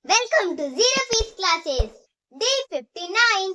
Welcome to zero fees classes day 59।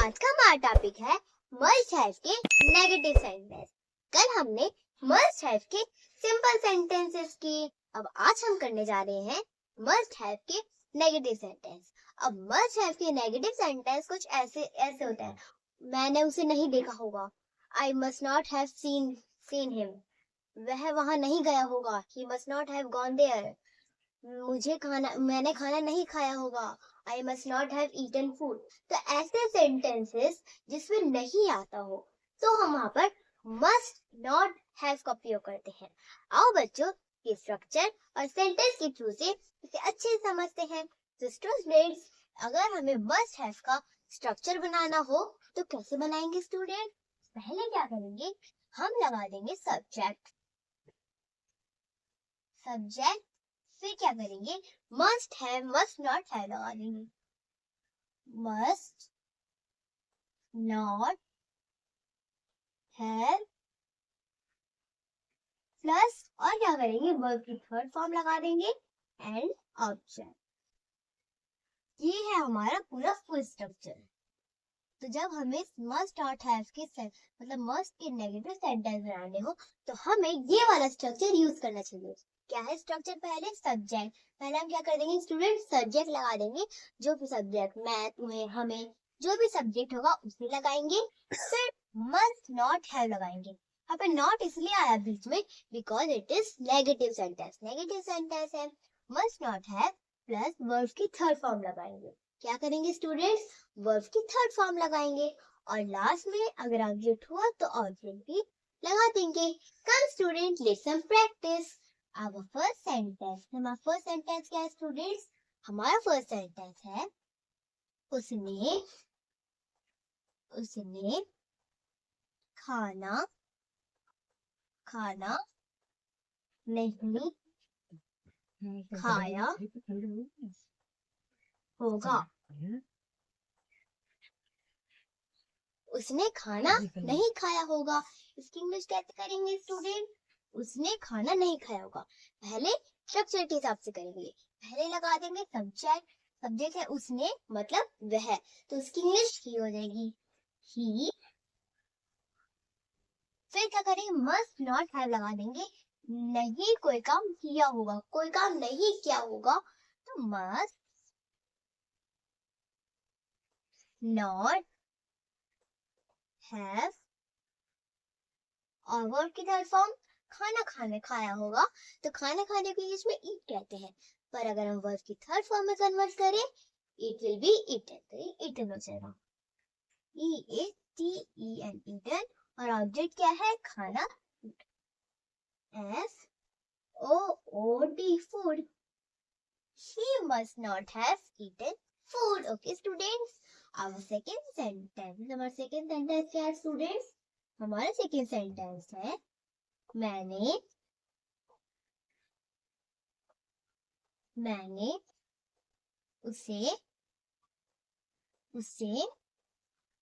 आज का हमारा टॉपिक है मस्ट हैव के नेगेटिव सेंटेंस। कल हमने मस्ट हैव के सिंपल सेंटेंसेस की। अब आज हम करने जा रहे हैं मस्ट हैव के नेगेटिव सेंटेंस। अब मस्ट हैव के नेगेटिव सेंटेंस कुछ ऐसे होते हैं। मैंने उसे नहीं देखा होगा, I must not have seen him. वह वहां नहीं गया होगा, he must not have gone there. मैंने खाना नहीं खाया होगा, I must not have eaten food. तो ऐसे सेंटेंसेस जिसमें नहीं आता हो तो हम वहां पर मस्ट नॉट हैव का प्रयोग करते हैं। आओ बच्चों, ये स्ट्रक्चर और सेंटेंस के थ्रू से इसे अच्छे से समझते हैं। तो स्टूडेंट्स, अगर हमें मस्ट हैव का स्ट्रक्चर बनाना हो तो कैसे बनाएंगे स्टूडेंट? पहले क्या करेंगे, हम लगा देंगे सब्जेक्ट। फिर क्या करेंगे, must have must not have लगा देंगे। मस्ट नॉट हैव प्लस और क्या करेंगे, वर्ब की थर्ड फॉर्म लगा देंगे एंड ऑब्जेक्ट। ये है हमारा पूरा फुल स्ट्रक्चर। तो जब हमें मस्ट नॉट हैव के मतलब मस्ट के नेगेटिव सेंटेंस बनाने हो तो हमें ये वाला स्ट्रक्चर यूज करना चाहिए। क्या है स्ट्रक्चर? पहले सब्जेक्ट। पहले हम क्या कर देंगे स्टूडेंट, सब्जेक्ट लगा देंगे। जो भी सब्जेक्ट, मैं, तुम्हें, हमें, जो भी सब्जेक्ट होगा उसे लगाएंगे। फिर मस्ट नॉट हैव लगाएंगे। यहाँ पे नॉट इसलिए आया बीच में because it is negative sentence. Negative sentence है। Must not have plus verb की थर्ड फॉर्म लगाएंगे। क्या करेंगे स्टूडेंट्स, वर्ब की थर्ड फॉर्म लगाएंगे और लास्ट में अगर ऑब्जेक्ट हुआ तो ऑब्जेक्ट भी लगा देंगे। Come student, let's some practice. Our first sentence, हमारा फर्स्ट सेंटेंस क्या है स्टूडेंट्स? हमारा फर्स्ट सेंटेंस है उसने खाना नहीं खाया होगा। उसने खाना नहीं खाया होगा। इसकी इंग्लिश कैसे करेंगे स्टूडेंट? उसने खाना नहीं खाया होगा। पहले स्ट्रक्चर के हिसाब से करेंगे। पहले लगा देंगे सब्जेक्ट। सब्जेक्ट है उसने मतलब वह, तो उसकी इंग्लिश ही हो जाएगी ही। फिर क्या करेंगे, मस्ट नॉट हैव लगा देंगे। नहीं कोई काम किया होगा, कोई काम नहीं किया होगा तो मस्ट नॉट हैव। और वर्ब की थर्ड फॉर्म खाना खाया होगा तो खाना खाने को इंग्लिश में ईट कहते हैं। पर अगर हम वर्ब की थर्ड फॉर्म में कन्वर्ट करें, इट विल बी ईटन, तो ईटन हो जाएगा। EATEN, eaten. और ऑब्जेक्ट क्या है, खाना। FOOD, food. He must not have eaten food. Okay students, our second sentence, हमारा सेकेंड सेंटेंस क्या है स्टूडेंट्स? हमारा सेकेंड सेंटेंस है मैंने उसे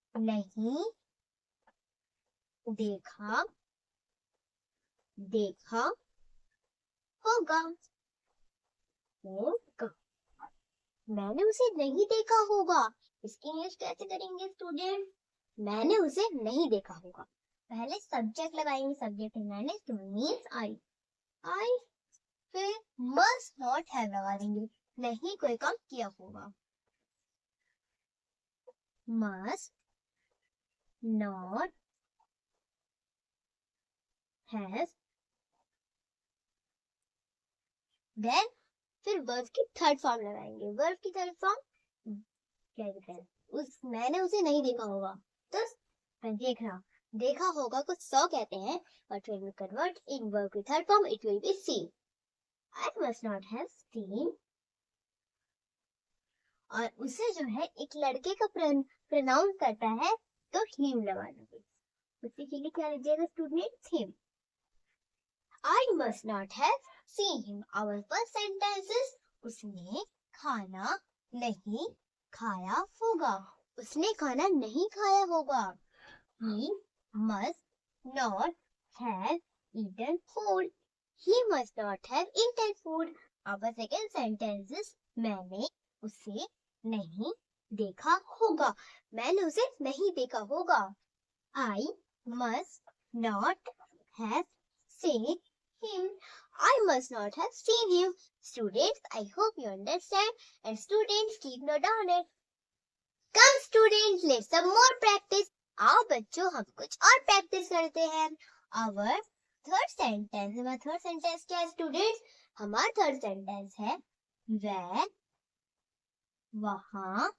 नहीं देखा होगा। मैंने उसे नहीं देखा होगा। इसकी इंग्लिश कैसे करेंगे स्टूडेंट? मैंने उसे नहीं देखा होगा। पहले सब्जेक्ट लगाएंगे। सब्जेक्ट है मैंने, तो मीन्स आई। फिर मस्ट नॉट हैव लगा देंगे। नहीं कोई काम किया होगा। Must not have. देन फिर वर्ब की थर्ड फॉर्म लगाएंगे। वर्ब की थर्ड फॉर्म क्या कहते हैं, मैंने उसे नहीं देखा होगा तो देखा होगा को सॉ कहते हैं। But when we convert in verb की third form it will be seen. I must not have seen. और उसे जो है एक लड़के का प्रोनाउंस करता है तो हिम लगा देंगे। उसी के लिए क्या लीजिएगा student, him. I must not have seen him. Our first sentence is उसने खाना नहीं खाया होगा। उसने खाना नहीं खाया होगा। He must not have eaten food. He must not have eaten food. Our second sentence is मैंने उसे नहीं देखा होगा। मैंने उसे नहीं देखा होगा। I must not have seen him. I must not have seen him. Students, I hope you understand. And students, keep note on it. Come students, let's some more practice. आओ बच्चों हम कुछ और प्रैक्टिस करते हैं. Our third sentence. हमारा third sentence क्या है स्टूडेंट्स? हमारा थर्ड सेंटेंस है वह वहां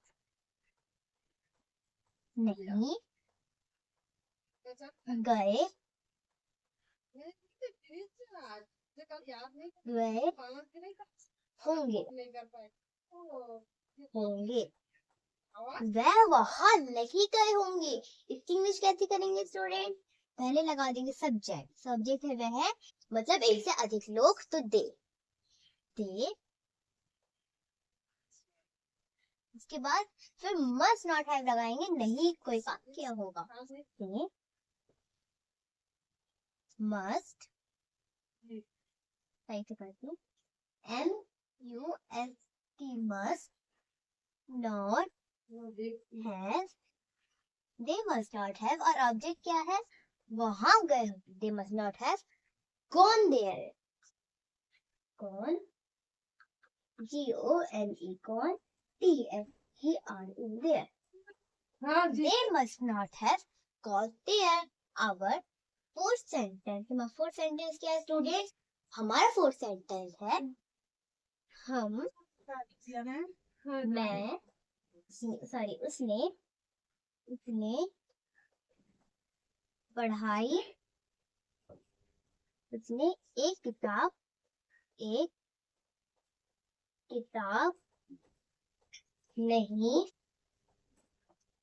नहीं गए वह होंगे होंगे वह वहां नहीं गए होंगे. इसकी इंग्लिश कैसे करेंगे स्टूडेंट? पहले लगा देंगे सब्जेक्ट. सब्जेक्ट है वह, मतलब एक से अधिक लोग, तो दे. उसके बाद फिर मस्ट नॉट हैव लगाएंगे, नहीं कोई काम किया होगा. दे मस्ट, सही से करती हूँ, MUST must not have. They must not have और ऑब्जेक्ट क्या है? वहां गए. They must not have gone there. Gone, GONE, gone, THERE is there. They must not have got there. Our fourth sentence. हमारा फोर्थ सेंटेंस क्या है students? हमारा fourth sentence है हम, मैं, सॉरी उसने पढ़ाई, उसने एक किताब नहीं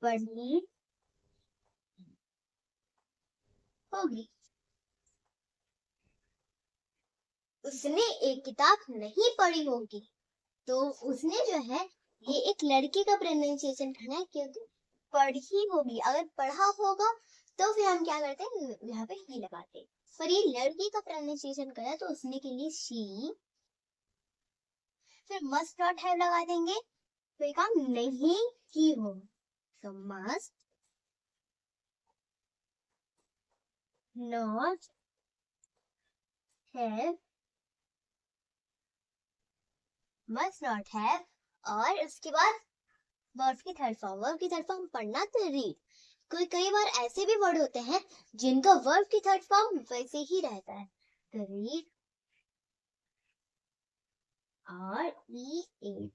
पढ़ी होगी. उसने एक किताब नहीं पढ़ी होगी. तो उसने जो है ये एक लड़के का प्रोनाउंसिएशन करना है, क्योंकि पढ़ी होगी. अगर पढ़ा होगा तो फिर हम क्या करते हैं, यहाँ पे ही लगाते हैं. पर ये लड़की का प्रोनाउंसिएशन करा तो उसने के लिए शी. फिर मस्ट नॉट हैव लगा देंगे, तो ये काम नहीं की हो. So must not have, must not have. और उसके बाद वर्ब की थर्ड फॉर्म. वर्ब की थर्ड फॉर्म पढ़ना तो रीड. कई बार ऐसे भी वर्ड होते हैं जिनका वर्ब की थर्ड फॉर्म वैसे ही रहता है, तो रीड READ.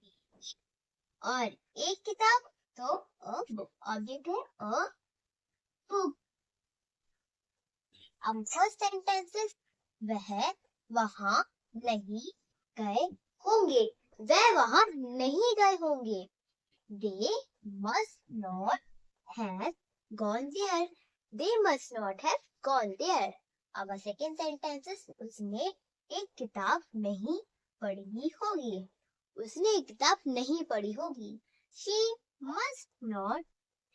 और एक किताब तो अ बुक. ऑब्जेक्ट है अ बुक. अब फर्स्ट सेंटेंसेस, वह वहां नहीं गए होंगे. वह वहां नहीं गए होंगे. They must not have gone there. They must not have gone there. अब सेकेंड सेंटेंसेस, उसने एक किताब नहीं पढ़ी होगी. उसने एक किताब नहीं पढ़ी होगी. She must not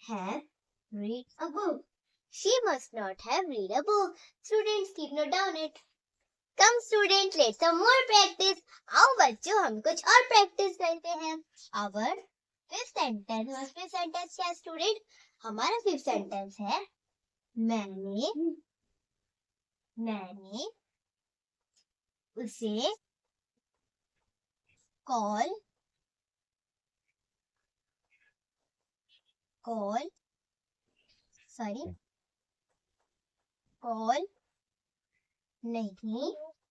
have read a book. She must not have read a book. Students, keep note down it. Come students, let's some more practice. आओ बच्चों हम कुछ और प्रैक्टिस करते हैं. Our fifth sentence. और fifth sentence क्या student? हमारा fifth sentence है मैंने उसे कॉल नहीं किया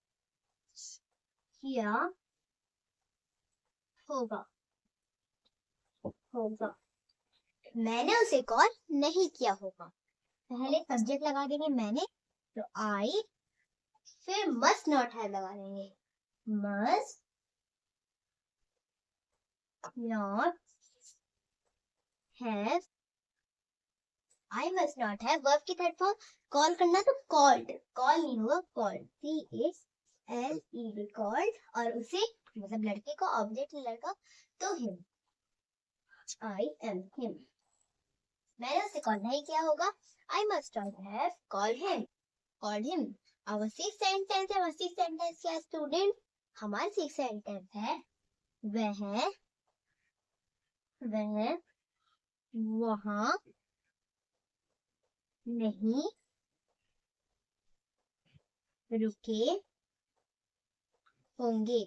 होगा. मैंने उसे कॉल नहीं किया होगा. पहले सब्जेक्ट लगा देंगे मैंने, तो आई. फिर मस्ट नॉट हैव लगा देंगे. Must not have. I must not have. Verb की थर्ड फॉर्म कॉल करना तो कॉल्ड. कॉल नहीं होगा, कॉल्ड. CALED called. और उसे मतलब लड़के को, ऑब्जेक्ट लड़का, तो हिम. I am him. मैंने उसे कॉल नहीं किया होगा. I must not have called him. Our sixth sentence है. sixth sentence क्या स्टूडेंट? हमारा sixth sentence है वह वह वहां नहीं रुके होंगे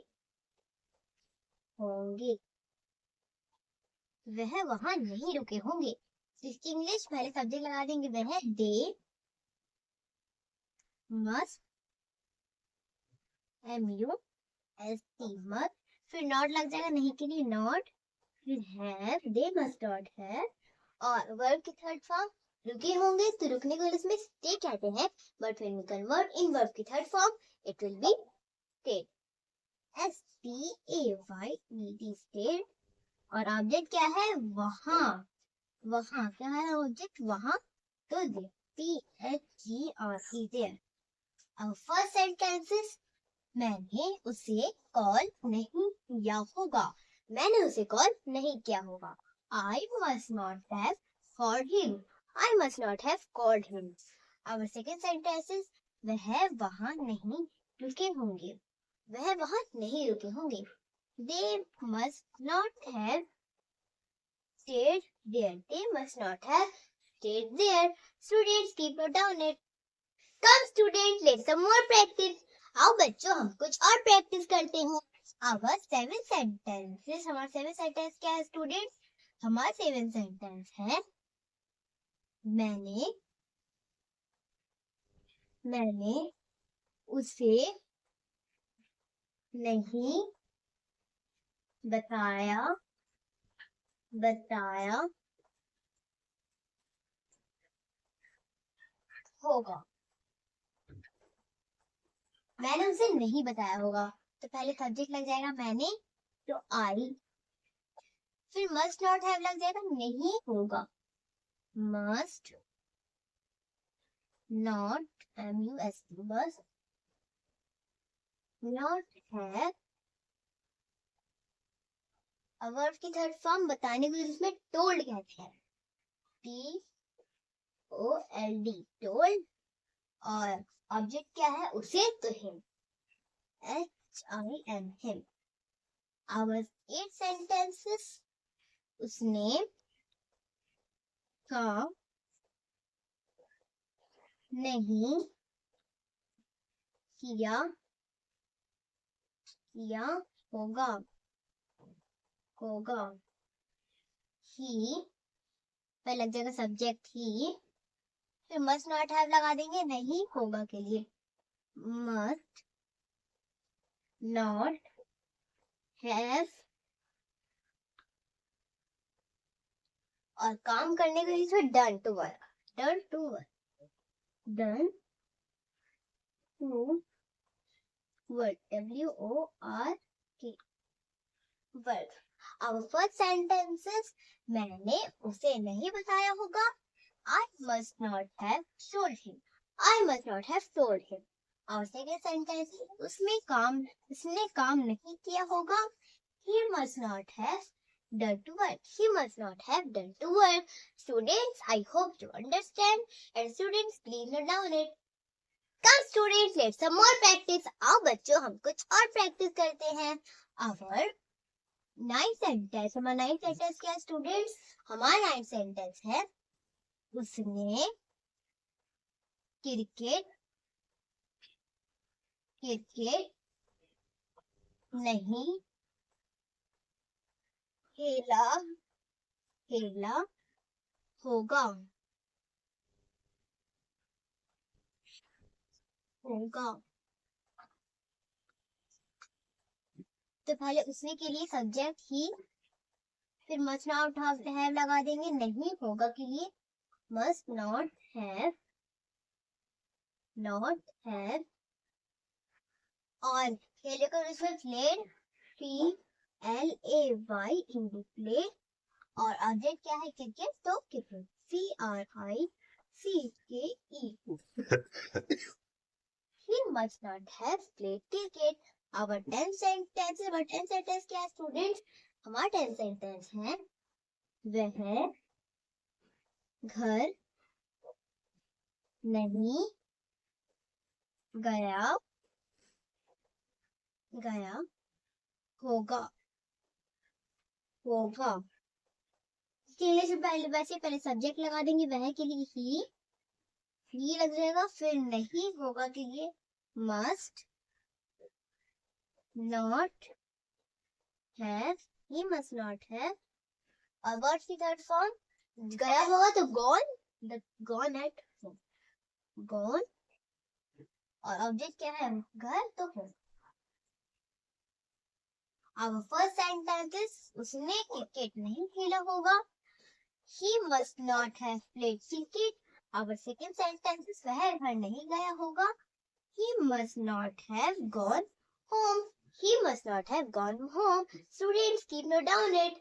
होंगे वह वहां नहीं रुके होंगे। इसकी इंग्लिश पहले सब्जेक्ट लगा देंगे, वह दे मस्ट MUST मस्ट, फिर नॉट लग जाएगा नहीं के लिए नॉट, फिर have they must not have, और वर्ब की थर्ड फॉर्म रुके होंगे तो रुकने को इंग्लिश में स्टे कहते हैं, but when we convert in verb की third form it will be stayed, STAYED stayed. और ऑब्जेक्ट क्या है वहां, वहां क्या है ऑब्जेक्ट वहां, तो THERE देयर। अब फर्स्ट सेंटेंसेस, मैंने उसे कॉल नहीं किया होगा, मैंने उसे कॉल नहीं किया होगा। I must not have called him, I must not have called him। अब सेकंड सेंटेंसेस, वह वहां नहीं रुके होंगे, वह वहां नहीं रुके होंगे। They must not have stayed there, they must not have stayed there। Students keep note down it। Come students, let's some more practice। आओ बच्चों हम कुछ और प्रैक्टिस करते हैं। Our seven sentences, हमारा सेवन सेंटेंस क्या है स्टूडेंट्स? हमारा सेवन सेंटेंस है मैंने उसे नहीं बताया होगा, मैंने उसे नहीं बताया होगा, तो पहले सब्जेक्ट लग जाएगा मैंने, तो आई, फिर मस्ट नॉट हैव लग जाएगा नहीं होगा, must not MUST must not have. Verb की थर्ड फॉर्म बताने को इसमें टोल्ड कहते हैं, TOLD टोल्ड, और ऑब्जेक्ट क्या है उसे, तो him, HIM him. Our 8 sentences, उसने काम नहीं किया होगा ही, पे लग जाएगा सब्जेक्ट ही, फिर मस्ट नॉट हैव लगा देंगे नहीं होगा के लिए, मस्ट नॉट हैव, और काम करने के लिए इसमें done to work, done to work WORK वर्क। Our first sentences, मैंने उसे नहीं बताया होगा, I must not have told him, I must not have told him। Our second sentence, उसने काम नहीं किया होगा, he must not have done to work, he must not have done to work। Students, I hope you understand, and students please note down it। Come students, let's some more practice। आओ बच्चों हम कुछ और practice करते हैं। Our nine sentence, हमारा nine sentence क्या है स्टूडेंट्स? हमारा नाइन सेंटेंस है उसने क्रिकेट नहीं खेला होगा तो पहले उसने के लिए सब्जेक्ट ही, फिर मस्ट नॉट हैव लगा देंगे नहीं होगा के लिए, मस्ट नॉट हैव और खेले को इसमें प्लेड, PLAY इन प्ले, और ऑब्जेक्ट क्या है क्रिकेट, तो cricket CRICKE। He must not have played cricket। Our 10 sentences, our 10 sentence क्या है स्टूडेंट्स? हमारा 10 सेंटेंस है वह घर नहीं गया होगा इंग्लिश में वैसे पहले सब्जेक्ट लगा देंगे, वह के लिए ही लग जाएगा, फिर नहीं होगा के लिए must not have, he must not have. और व्हाट्स द थर्ड फॉर्म? गया होगा तो gone, the gone at home, gone. और ऑब्जेक्ट क्या है? घर, तो home. Our first sentence is उसने क्रिकेट नहीं खेला होगा, he must not have played cricket. Our second sentence is वह घर नहीं गया होगा, he must not have gone home. He must not have gone home. Students, keep note down it.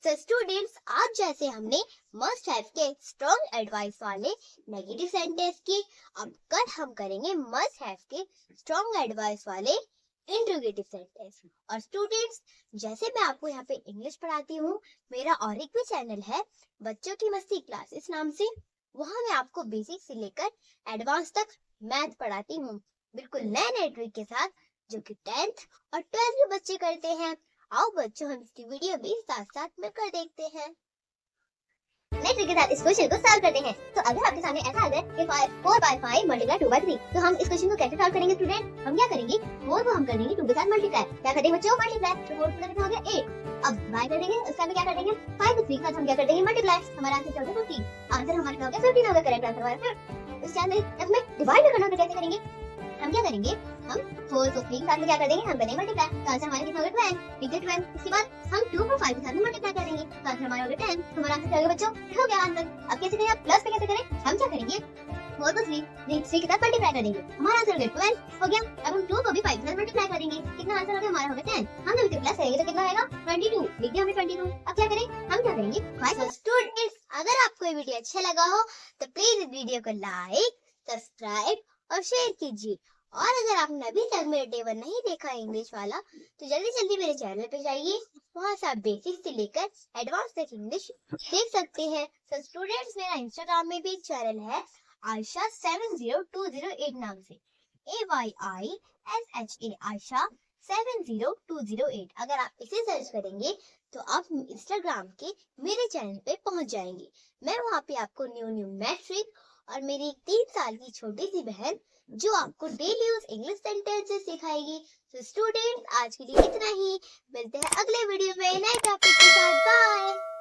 So students, आज जैसे हमने must have के strong advice वाले negative sentence की, अब कल हम करेंगे must have के strong advice वाले इंट्रोगेटिव सेंटेंस। और स्टूडेंट्स, जैसे मैं आपको यहाँ पे इंग्लिश पढ़ाती हूँ, मेरा और एक भी चैनल है बच्चों की मस्ती क्लासेस नाम से, वहाँ मैं आपको बेसिक से लेकर एडवांस तक मैथ पढ़ाती हूँ, बिल्कुल नए नए ट्रिक के साथ, जो कि 10th और 12th के बच्चे करते हैं। आओ बच्चों, हम इसकी वीडियो भी साथ साथ मिलकर देखते हैं। नए ट्रिक के साथ इस क्वेश्चन को सॉल्व करते हैं। तो अगर आपके सामने ऐसा आ जाए कि 4 by 5 मल्टीप्लाई 2 by 3, तो हम इस क्वेश्चन को कैसे सॉल्व करेंगे स्टूडेंट? हम क्या करेंगे, 4 को हम कर देंगे 2 के साथ मल्टीप्लाई। क्या कर देंगे बच्चों? मल्टीप्लाई। तो 4 कितना हो गया? 8। अब बाय कर देंगे, उसका भी क्या कर देंगे? 5 को 3 के साथ हम क्या कर देंगे? मल्टीप्लाई। हमारा आंसर क्या हो गया? 15। आंसर हमारा क्या हो गया? 15 हो गया। करेक्ट आंसर हमारा। इस चांस में हमें डिवाइड करना, तो कैसे करेंगे? हम क्या करेंगे, हम 4 को 3 के साथ में क्या कर देंगे? हम करेंगे मल्टीप्लाई। तो आंसर हमारा कितना हो गया? 12। ठीक है 12। इसके बाद हम 2 को 5 के साथ में मल्टीप्लाई कर देंगे, तो आंसर हमारा हो गया 10। हमारा आंसर क्या हो गया बच्चों? हो गया आंसर। अब कैसे करें? आप प्लस पे कैसे करें? हम क्या करेंगे, 4 को 3 के साथ मल्टीप्लाई कर देंगे, हमारा आंसर हो गया 12 हो गया। अब हम 2 को भी 5 के साथ मल्टीप्लाई कर देंगे, कितना आंसर हो गया? हमारा हो गया 10। हम जब इसे प्लस करेंगे तो कितना आएगा? 22। लिख दिया हमने 22। अब क्या करें, हम क्या करेंगे 5। स्टूडेंट्स, अगर आपको ये वीडियो अच्छा लगा हो तो प्लीज इस वीडियो को लाइक, सब्सक्राइब और शेयर कीजिए। और अगर आपने अभी तक मेरा टेबल नहीं देखा इंग्लिश वाला, तो जल्दी जल्दी मेरे चैनल पे जाइए, वहाँ से आप बेसिक से लेकर एडवांस तक इंग्लिश देख सकते हैं। तो स्टूडेंट्स, मेरा इंस्टाग्राम में भी एक चैनल है आयशा 70208 नाम से, AYISHA आयशा 70208। अगर आप इसे सर्च करेंगे तो आप इंस्टाग्राम के मेरे चैनल पे पहुंच जाएंगे। मैं वहाँ पे आपको न्यू मैट्रिक और मेरी 3 साल की छोटी सी बहन जो आपको डेली यूज इंग्लिश सेंटेंसेस सिखाएगी। तो स्टूडेंट्स, आज के लिए इतना ही। मिलते हैं अगले वीडियो में नए टॉपिक के साथ। बाय।